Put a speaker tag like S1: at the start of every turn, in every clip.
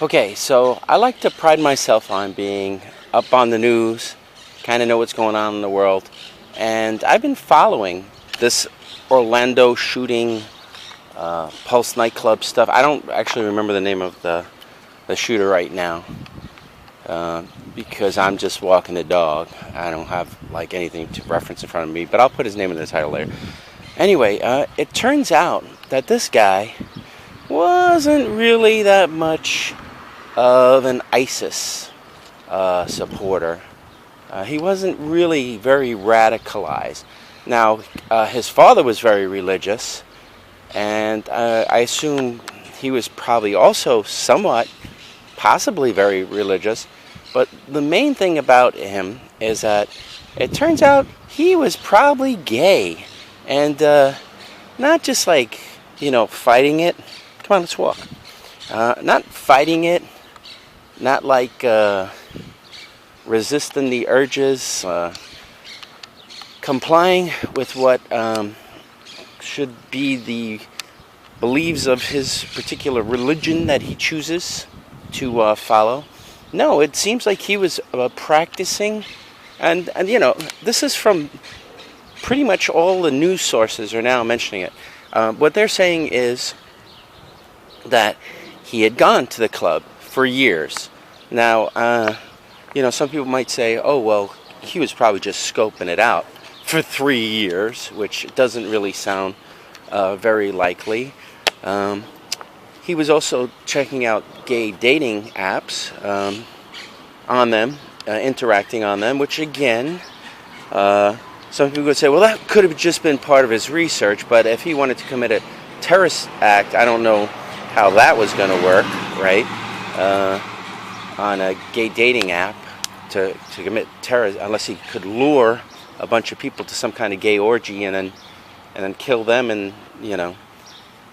S1: Okay, so I like to pride myself on being up on the news, kind of know what's going on in the world, and I've been following this Orlando shooting, Pulse nightclub stuff. I don't actually remember the name of the shooter right now because I'm just walking the dog. I don't have like anything to reference in front of me, but I'll put his name in the title later. Anyway, it turns out that this guy wasn't really that much of an ISIS supporter. He wasn't really very radicalized. Now, his father was very religious, and I assume he was probably also somewhat, possibly very religious. But the main thing about him is that it turns out he was probably gay, and not just like, fighting it. Come on, let's walk. Not fighting it, not like resisting the urges, complying with what should be the beliefs of his particular religion that he chooses to follow. No, it seems like he was practicing, and this is from pretty much all the news sources are now mentioning it. What they're saying is that he had gone to the club for years. Now, some people might say, oh, well, he was probably just scoping it out for 3 years, which doesn't really sound very likely. He was also checking out gay dating apps on them, interacting on them, which again, some people would say, well, that could have just been part of his research, but if he wanted to commit a terrorist act, I don't know how that was going to work, right? On a gay dating app to commit terrorism, unless he could lure a bunch of people to some kind of gay orgy and then kill them, and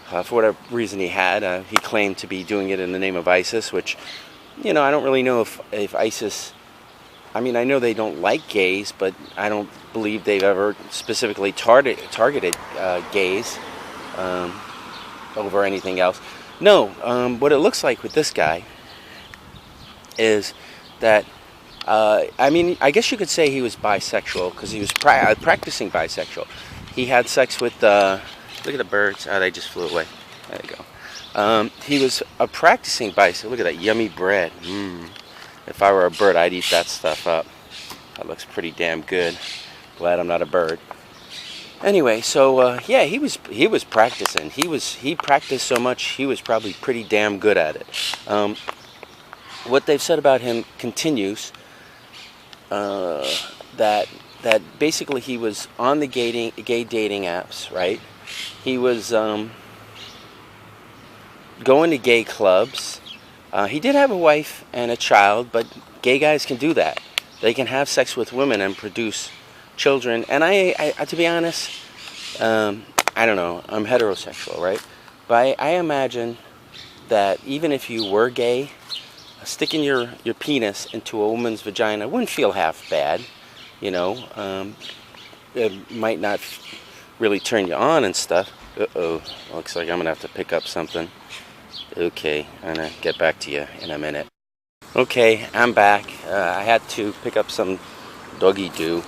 S1: for whatever reason he had, he claimed to be doing it in the name of ISIS, which I don't really know if ISIS. I mean, I know they don't like gays, but I don't believe they've ever specifically targeted gays over anything else. No, what it looks like with this guy is that, I guess you could say he was bisexual, because he was practicing bisexual. He had sex with, look at the birds. Oh, they just flew away. There you go. He was a practicing bisexual. Look at that yummy bread. If I were a bird, I'd eat that stuff up. That looks pretty damn good. Glad I'm not a bird. Anyway, so yeah, he was practicing. He practiced so much, he was probably pretty damn good at it. What they've said about him continues. That basically he was on the gay dating apps, right? He was going to gay clubs. He did have a wife and a child, but gay guys can do that. They can have sex with women and produce children. And I to be honest, I don't know. I'm heterosexual, right? But I imagine that even if you were gay, sticking your penis into a woman's vagina wouldn't feel half bad. It might not really turn you on and stuff. Uh-oh. Looks like I'm going to have to pick up something. Okay, I'm going to get back to you in a minute. Okay, I'm back. I had to pick up some doggy doo.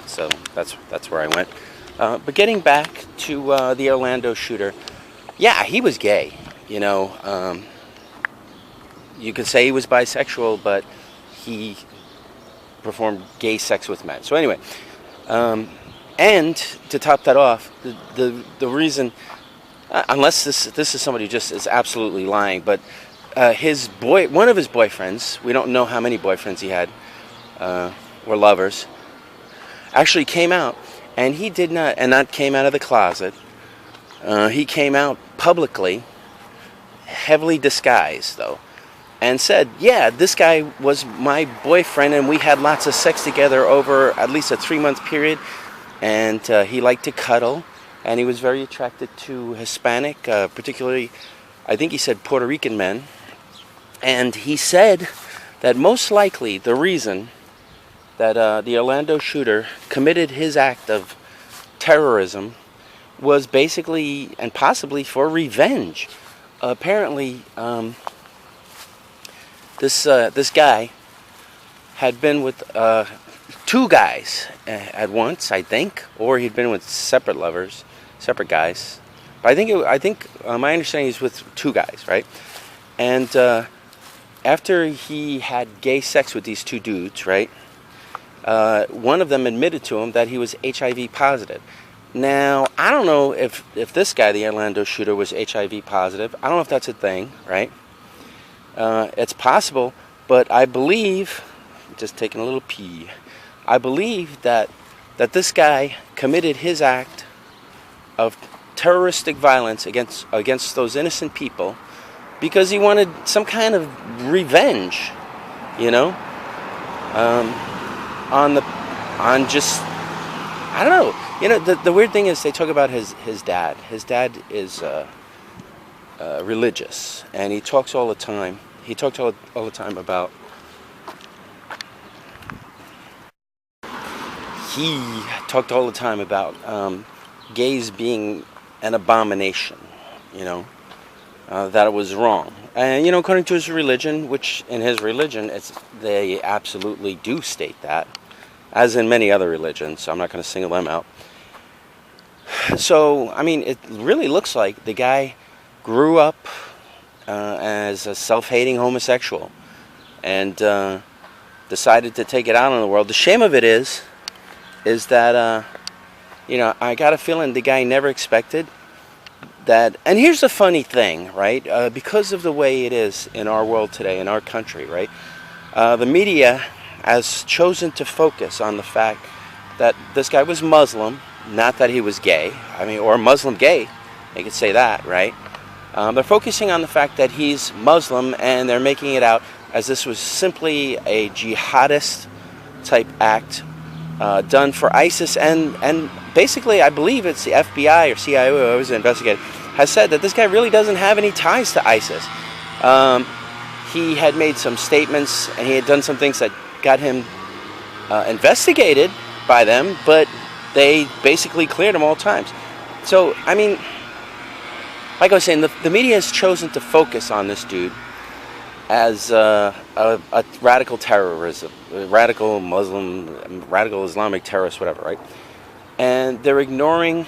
S1: So that's where I went. But getting back to the Orlando shooter, yeah, he was gay. You could say he was bisexual, but he performed gay sex with men. So anyway, and to top that off, the reason, unless this is somebody who just is absolutely lying, but one of his boyfriends, we don't know how many boyfriends he had, or lovers, actually came out, and he did not, and not came out of the closet. He came out publicly, heavily disguised though, and said, yeah, this guy was my boyfriend, and we had lots of sex together over at least a 3-month period, and he liked to cuddle, and he was very attracted to Hispanic, particularly, I think he said Puerto Rican men, and he said that most likely the reason that the Orlando shooter committed his act of terrorism was basically and possibly for revenge apparently, this guy had been with two guys at once, I think, or he'd been with separate lovers, separate guys. But I think my understanding is with two guys, right? And after he had gay sex with these two dudes, right? One of them admitted to him that he was HIV positive. Now, I don't know if this guy, the Orlando shooter, was HIV positive. I don't know if that's a thing, right? It's possible, but I believe, just taking a little pee, I believe that this guy committed his act of terroristic violence against those innocent people because he wanted some kind of revenge, you know, on just, I don't know. You know, the weird thing is they talk about his dad. His dad is religious, and he talks all the time. He talked all the time about gays being an abomination, you know, that it was wrong. And, you know, according to his religion, which in his religion, they absolutely do state that, as in many other religions, so I'm not going to single them out. So, I mean, it really looks like the guy grew up as a self-hating homosexual and decided to take it out on the world. The shame of it is that, you know, I got a feeling the guy never expected that. And here's the funny thing, right? Because of the way it is in our world today, in our country, right? The media has chosen to focus on the fact that this guy was Muslim, not that he was gay. I mean, or Muslim gay, they could say that, right? They're focusing on the fact that he's Muslim, and they're making it out as this was simply a jihadist type act done for ISIS, and basically I believe it's the FBI or CIA, whoever's investigating, has said that this guy really doesn't have any ties to ISIS. He had made some statements and he had done some things that got him investigated by them, but they basically cleared him all times. So, I mean, like I was saying, the media has chosen to focus on this dude as a radical terrorism, radical Muslim, radical Islamic terrorist, whatever, right? And they're ignoring,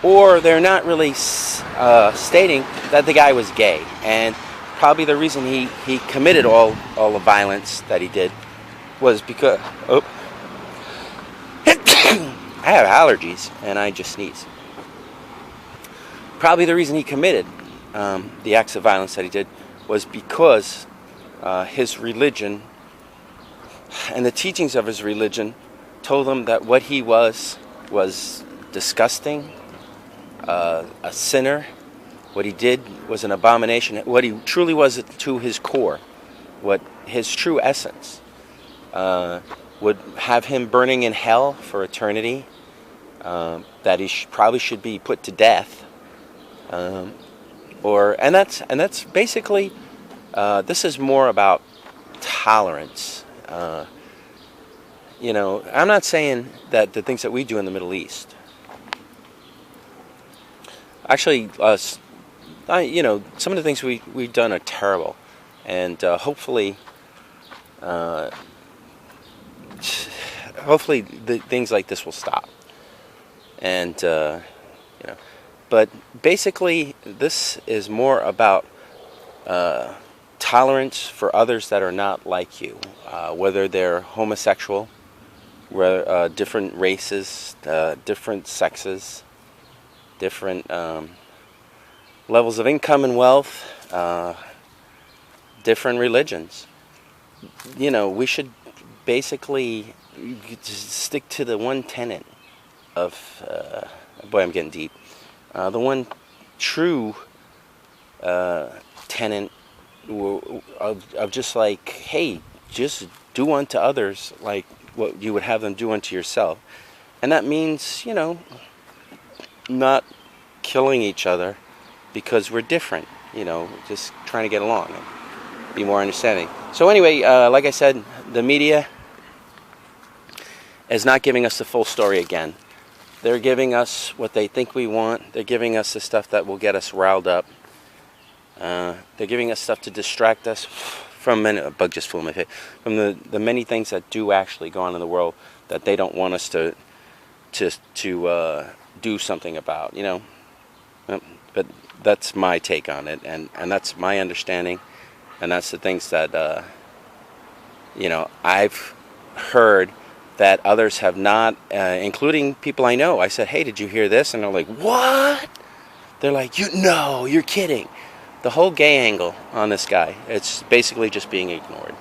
S1: or they're not really stating that the guy was gay. And probably the reason he committed all the violence that he did was because, I have allergies and I just sneeze. Probably the reason he committed the acts of violence that he did was because his religion and the teachings of his religion told him that what he was disgusting, a sinner. What he did was an abomination. What he truly was to his core, what his true essence, would have him burning in hell for eternity, that he probably should be put to death. And that's basically, this is more about tolerance. You know, I'm not saying that the things that we do in the Middle East, actually, you know, some of the things we've done are terrible, and hopefully the things like this will stop. And you know, but basically, this is more about tolerance for others that are not like you, whether they're homosexual, different races, different sexes, different levels of income and wealth, different religions. You know, we should basically just stick to the one tenet of, boy, I'm getting deep, the one true tenet of just like, hey, just do unto others like what you would have them do unto yourself. And that means, you know, not killing each other because we're different, you know, just trying to get along and be more understanding. So anyway, like I said, the media is not giving us the full story again. They're giving us what they think we want. They're giving us the stuff that will get us riled up. They're giving us stuff to distract us from many. A bug just flew in my face. From the many things that do actually go on in the world that they don't want us to do something about. You know, but that's my take on it, and that's my understanding, and that's the things that I've heard that others have not, including people I know. I said, "Hey, did you hear this?" And they're like, "What?" They're like, "No, you're kidding." The whole gay angle on this guy, it's basically just being ignored.